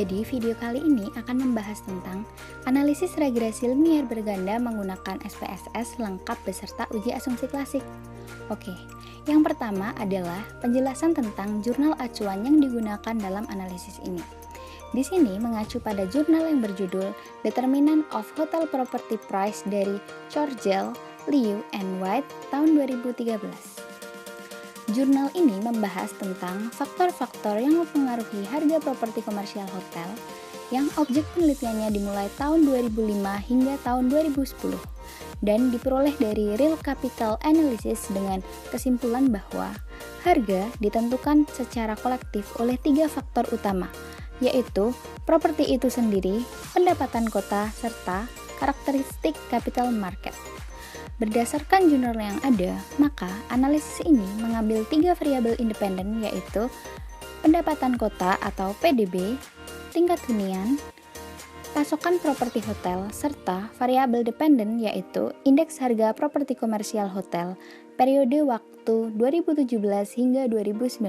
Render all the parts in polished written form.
Jadi video kali ini akan membahas tentang analisis regresi linier berganda menggunakan SPSS lengkap beserta uji asumsi klasik. Oke, yang pertama adalah penjelasan tentang jurnal acuan yang digunakan dalam analisis ini. Di sini mengacu pada jurnal yang berjudul Determinant of Hotel Property Price dari Chorgel, Liu, and White tahun 2013. Jurnal ini membahas tentang faktor-faktor yang mempengaruhi harga properti komersial hotel yang objek penelitiannya dimulai tahun 2005 hingga tahun 2010 dan diperoleh dari Real Capital Analysis dengan kesimpulan bahwa harga ditentukan secara kolektif oleh 3 faktor utama, yaitu properti itu sendiri, pendapatan kota, serta karakteristik capital market. Berdasarkan jurnal yang ada, maka analisis ini mengambil 3 variabel independen, yaitu pendapatan kota atau PDB, tingkat hunian, pasokan properti hotel, serta variabel dependen yaitu indeks harga properti komersial hotel periode waktu 2017 hingga 2019.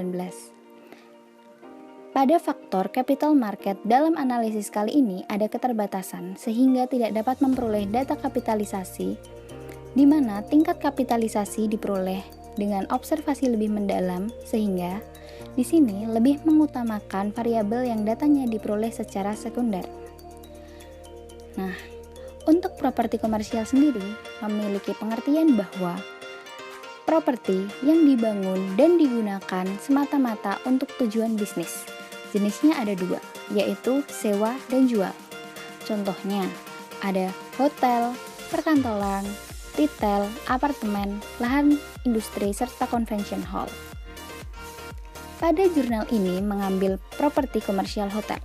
Pada faktor capital market dalam analisis kali ini ada keterbatasan sehingga tidak dapat memperoleh data kapitalisasi, di mana tingkat kapitalisasi diperoleh dengan observasi lebih mendalam, sehingga di sini lebih mengutamakan variabel yang datanya diperoleh secara sekunder. Nah, untuk properti komersial sendiri memiliki pengertian bahwa properti yang dibangun dan digunakan semata-mata untuk tujuan bisnis. Jenisnya ada 2, yaitu sewa dan jual. Contohnya, ada hotel, perkantoran, retail, apartemen, lahan industri, serta convention hall. Pada jurnal ini mengambil properti komersial hotel.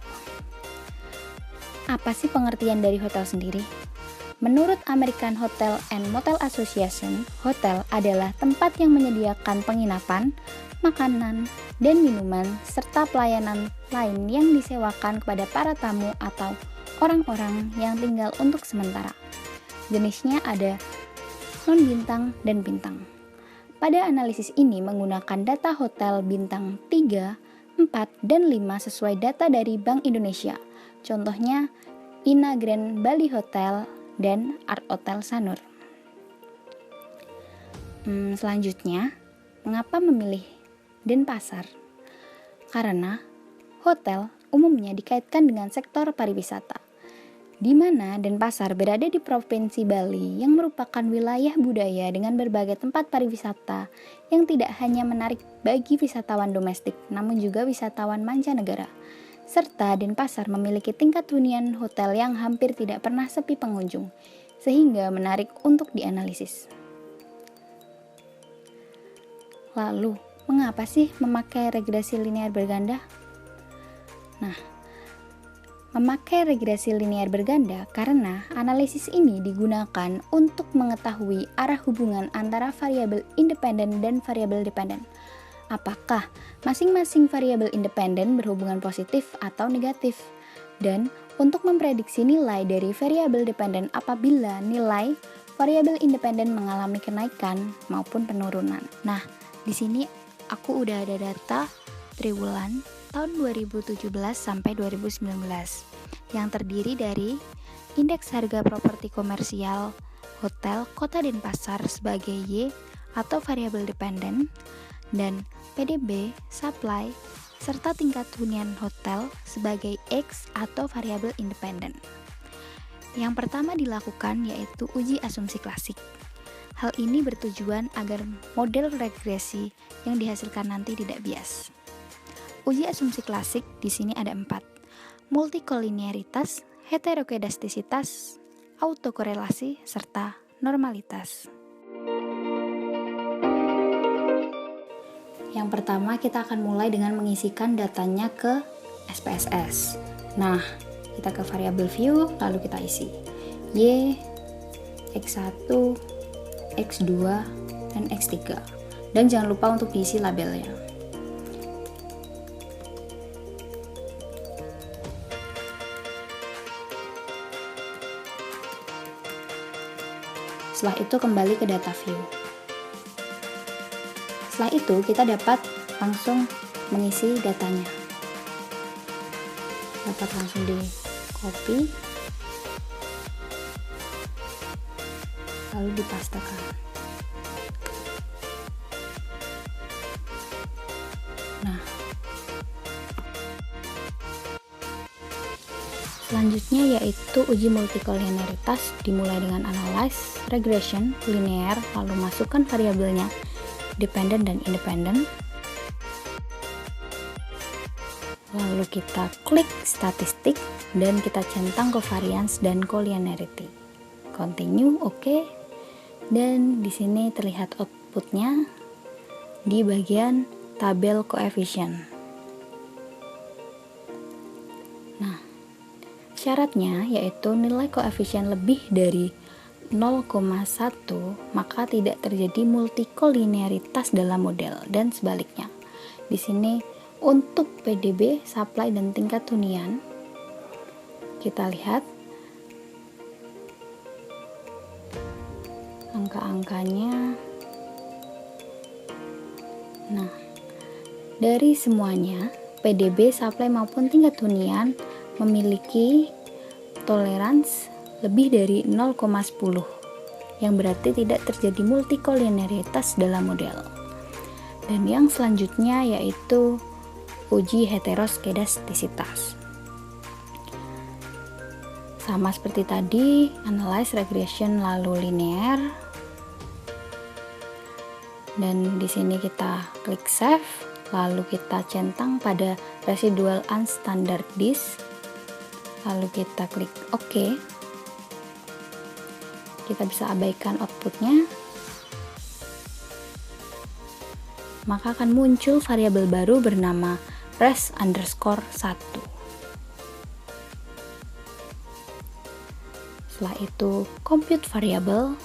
Apa sih pengertian dari hotel sendiri? Menurut American Hotel and Motel Association, hotel adalah tempat yang menyediakan penginapan, makanan, dan minuman, serta pelayanan lain yang disewakan kepada para tamu atau orang-orang yang tinggal untuk sementara. Jenisnya ada non-bintang dan bintang. Pada analisis ini menggunakan data hotel bintang 3, 4, dan 5 sesuai data dari Bank Indonesia. Contohnya Ina Grand Bali Hotel dan Art Hotel Sanur. Selanjutnya, mengapa memilih Denpasar? Karena hotel umumnya dikaitkan dengan sektor pariwisata, di mana Denpasar berada di Provinsi Bali yang merupakan wilayah budaya dengan berbagai tempat pariwisata yang tidak hanya menarik bagi wisatawan domestik, namun juga wisatawan mancanegara. Serta Denpasar memiliki tingkat hunian hotel yang hampir tidak pernah sepi pengunjung, sehingga menarik untuk dianalisis. Lalu, mengapa sih memakai regresi linear berganda? Nah, memakai regresi linear berganda karena analisis ini digunakan untuk mengetahui arah hubungan antara variabel independen dan variabel dependen. Apakah masing-masing variabel independen berhubungan positif atau negatif? Dan untuk memprediksi nilai dari variabel dependen apabila nilai variabel independen mengalami kenaikan maupun penurunan. Nah, di sini aku udah ada data triwulan tahun 2017 sampai 2019 yang terdiri dari indeks harga properti komersial hotel Kota Denpasar sebagai Y atau variabel dependen dan PDB, supply, serta tingkat hunian hotel sebagai X atau variabel independen. Yang pertama dilakukan yaitu uji asumsi klasik. Hal ini bertujuan agar model regresi yang dihasilkan nanti tidak bias. Uji asumsi klasik di sini ada 4. Multikolinearitas, heterokedastisitas, autokorelasi, serta normalitas. Yang pertama kita akan mulai dengan mengisikan datanya ke SPSS. Nah, kita ke variabel view, lalu kita isi Y, X1, X2, dan X3. Dan jangan lupa untuk diisi labelnya. Setelah itu kembali ke data view. Setelah itu kita dapat langsung mengisi datanya. dapat langsung di copy lalu dipastekan. Nah, selanjutnya yaitu uji multikolinearitas, dimulai dengan analyze, regression, linear, lalu masukkan variabelnya dependent dan independent. Lalu kita klik statistik dan kita centang covariance dan collinearity. Continue, oke. Dan di sini terlihat outputnya di bagian tabel koefisien. Nah, syaratnya yaitu nilai koefisien lebih dari 0,1 maka tidak terjadi multikolinearitas dalam model, dan sebaliknya. Di sini untuk PDB, supply, dan tingkat hunian kita lihat angka-angkanya. Nah, dari semuanya PDB, supply, maupun tingkat hunian memiliki toleransi lebih dari 0,10, yang berarti tidak terjadi multikolinearitas dalam model. Dan yang selanjutnya yaitu uji heteroskedastisitas. Sama seperti tadi, analyze, regression, lalu linear. Dan di sini kita klik save, lalu kita centang pada residual unstandard disk, lalu kita klik OK. Kita bisa abaikan outputnya, maka akan muncul variabel baru bernama res_1. Setelah itu compute variable.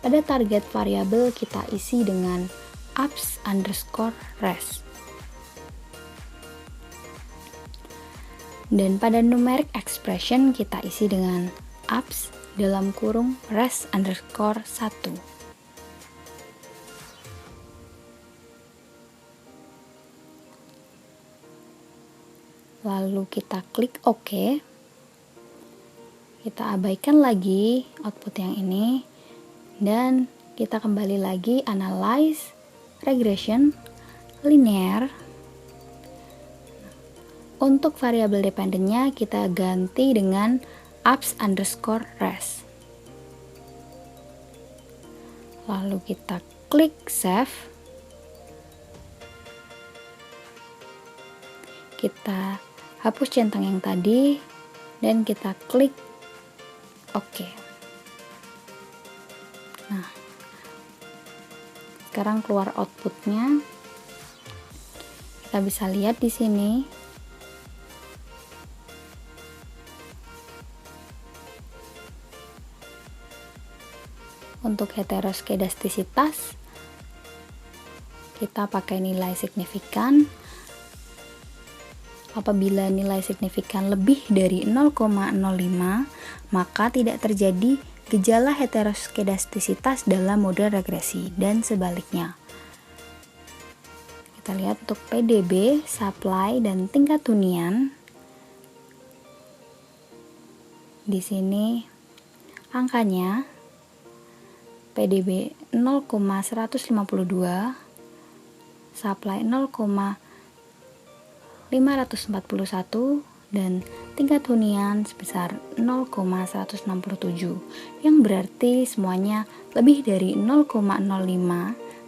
Pada target variabel kita isi dengan ups_res. Dan pada numeric expression kita isi dengan ups dalam kurung res_1. Lalu kita klik OK. Kita abaikan lagi output yang ini dan kita kembali lagi analyze, regression, linear. Untuk variabel dependennya kita ganti dengan ups_res. Lalu kita klik save. Kita hapus centang yang tadi dan kita klik OK. Nah, sekarang keluar outputnya. Kita bisa lihat di sini. Untuk heteroskedastisitas kita pakai nilai signifikan. Apabila nilai signifikan lebih dari 0,05 maka tidak terjadi gejala heteroskedastisitas dalam model regresi, dan sebaliknya. Kita lihat untuk PDB, supply, dan tingkat hunian. Di sini angkanya PDB 0,152, supply 0,541, dan tingkat hunian sebesar 0,167, yang berarti semuanya lebih dari 0,05,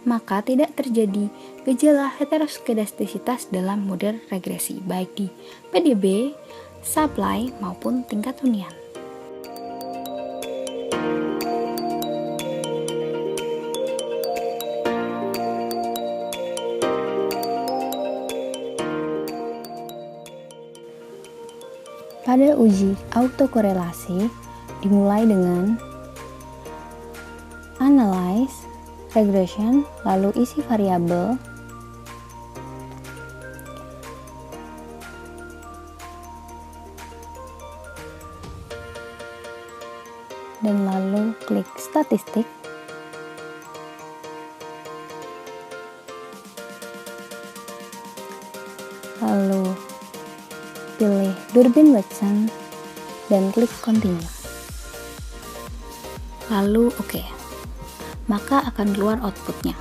maka tidak terjadi gejala heteroskedastisitas dalam model regresi, baik di PDB, supply, maupun tingkat hunian. Pada uji autokorelasi dimulai dengan analyze, regression, lalu isi variabel, dan lalu klik statistik. Lalu pilih Durbin-Watson dan klik continue. Lalu oke. Maka akan keluar outputnya.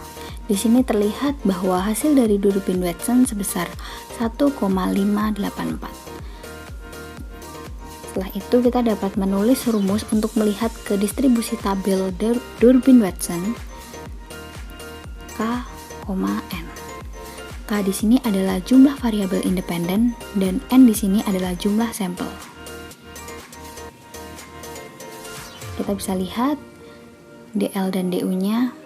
Di sini terlihat bahwa hasil dari Durbin-Watson sebesar 1,584. Setelah itu kita dapat menulis rumus untuk melihat ke distribusi tabel Durbin-Watson K, N. K di sini adalah jumlah variabel independen dan N di sini adalah jumlah sampel. Kita bisa lihat DL dan DU-nya.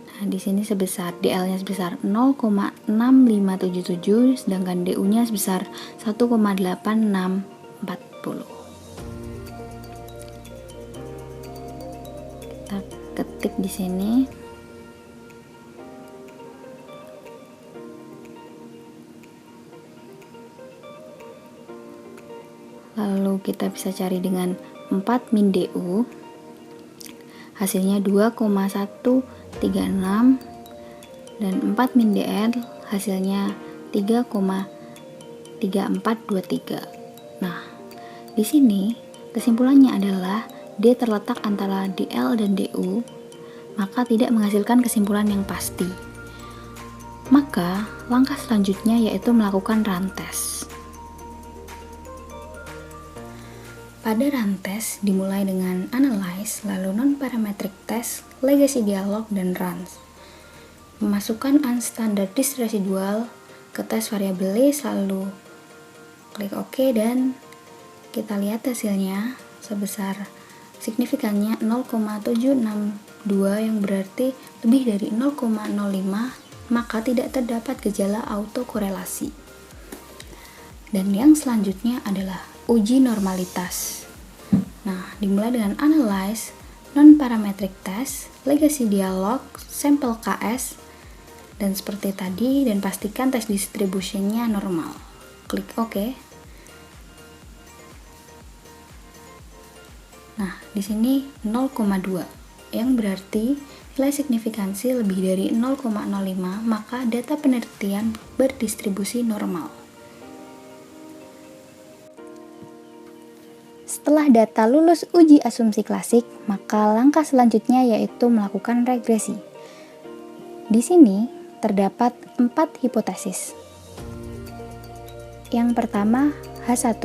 Nah, di sini sebesar DL-nya sebesar 0,6577 sedangkan DU-nya sebesar 1,8640. Kita ketik di sini. Lalu kita bisa cari dengan 4 min DU, hasilnya 2,136, dan 4 min DL hasilnya 3,3423. Nah, di sini kesimpulannya adalah D terletak antara DL dan DU, maka tidak menghasilkan kesimpulan yang pasti. Maka langkah selanjutnya yaitu melakukan run test. Pada run test dimulai dengan analyze, lalu non-parametric test, legacy dialog, dan runs. Memasukkan unstandardized residual ke tes variabel list, lalu klik OK dan kita lihat hasilnya sebesar signifikannya 0,762 yang berarti lebih dari 0,05, maka tidak terdapat gejala autokorelasi. Dan yang selanjutnya adalah uji normalitas. Nah, dimulai dengan analyze, non-parametric test, legacy dialog, sampel KS, dan seperti tadi, dan pastikan tes distributionnya normal. Klik OK. Nah, di sini 0,2, yang berarti nilai signifikansi lebih dari 0,05, maka data penelitian berdistribusi normal. Setelah data lulus uji asumsi klasik, maka langkah selanjutnya yaitu melakukan regresi. Di sini terdapat 4 hipotesis. Yang pertama, H1.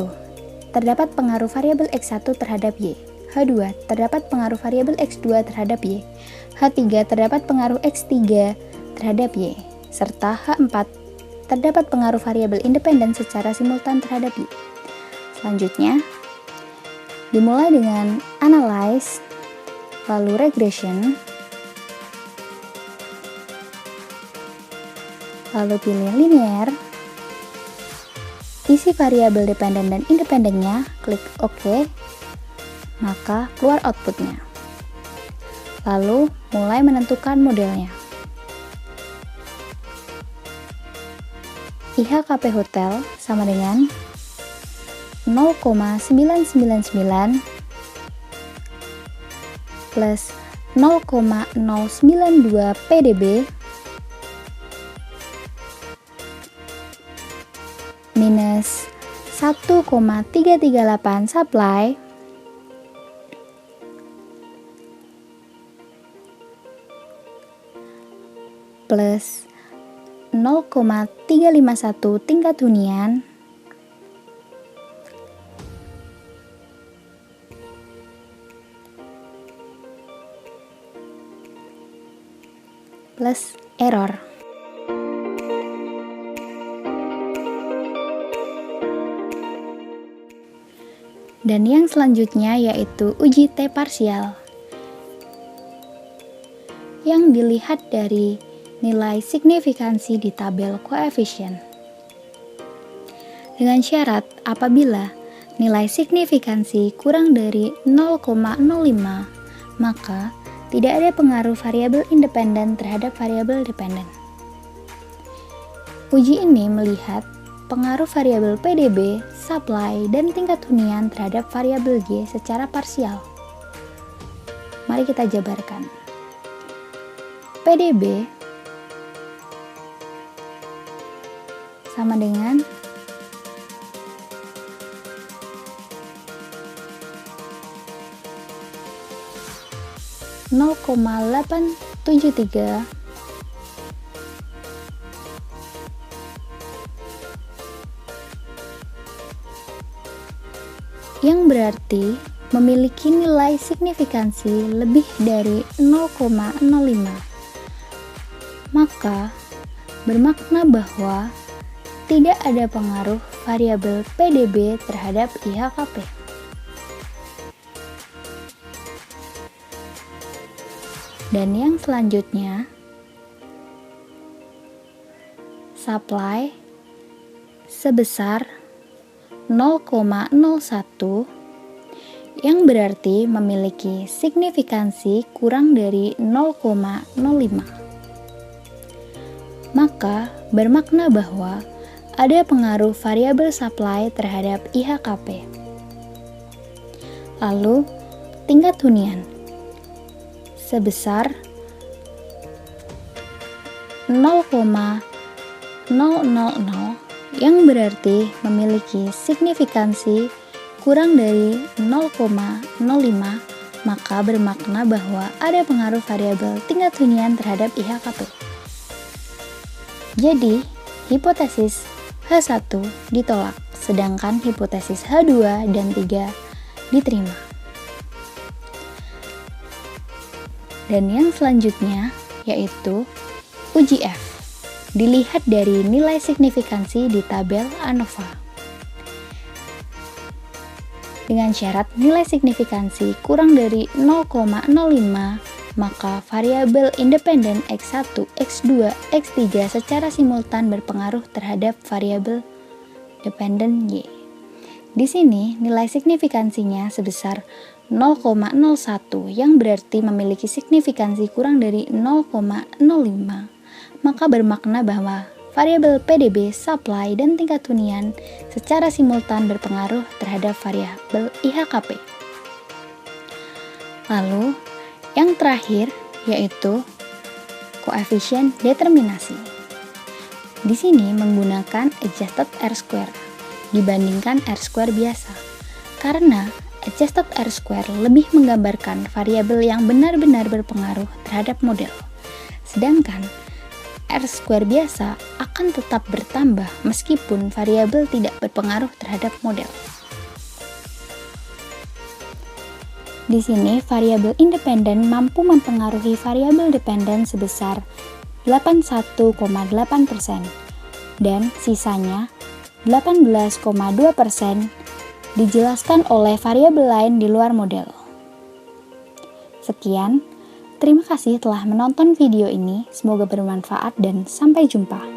Terdapat pengaruh variabel X1 terhadap Y. H2. Terdapat pengaruh variabel X2 terhadap Y. H3. Terdapat pengaruh X3 terhadap Y. Serta H4. Terdapat pengaruh variabel independen secara simultan terhadap Y. Selanjutnya, dimulai dengan analyze, lalu regression, lalu pilih linear, isi variabel dependen dan independennya, klik OK, maka keluar outputnya. Lalu mulai menentukan modelnya. IHKP Hotel sama dengan 0,999 plus 0,092 PdB minus 1,338 supply plus 0,351 tingkat hunian plus error. Dan yang selanjutnya yaitu uji T parsial, yang dilihat dari nilai signifikansi di tabel koefisien. Dengan syarat apabila nilai signifikansi kurang dari 0,05, maka tidak ada pengaruh variabel independen terhadap variabel dependen. Uji ini melihat pengaruh variabel PdB, supply, dan tingkat hunian terhadap variabel Y secara parsial. Mari kita jabarkan. PdB sama dengan 0,873 yang berarti memiliki nilai signifikansi lebih dari 0,05, maka bermakna bahwa tidak ada pengaruh variabel PDB terhadap IHKP. Dan yang selanjutnya, supply sebesar 0,01 yang berarti memiliki signifikansi kurang dari 0,05. Maka bermakna bahwa ada pengaruh variabel supply terhadap IHKP. Lalu, tingkat hunian sebesar 0,000 yang berarti memiliki signifikansi kurang dari 0,05, maka bermakna bahwa ada pengaruh variabel tingkat hunian terhadap IHKP. Jadi, hipotesis H1 ditolak, sedangkan hipotesis H2 dan 3 diterima. Dan yang selanjutnya yaitu uji F. Dilihat dari nilai signifikansi di tabel ANOVA. Dengan syarat nilai signifikansi kurang dari 0,05, maka variabel independen X1, X2, X3 secara simultan berpengaruh terhadap variabel dependen Y. Di sini nilai signifikansinya sebesar 0,01 yang berarti memiliki signifikansi kurang dari 0,05, maka bermakna bahwa variabel PDB, supply, dan tingkat hunian secara simultan berpengaruh terhadap variabel IHKP. Lalu, yang terakhir yaitu koefisien determinasi. Di sini menggunakan adjusted R-square dibandingkan R-square biasa, karena adjusted R-square lebih menggambarkan variabel yang benar-benar berpengaruh terhadap model. Sedangkan R-square biasa akan tetap bertambah meskipun variabel tidak berpengaruh terhadap model. Di sini variabel independen mampu mempengaruhi variabel dependen sebesar 81,8% dan sisanya 18,2% dijelaskan oleh variabel lain di luar model. Sekian, terima kasih telah menonton video ini, semoga bermanfaat dan sampai jumpa.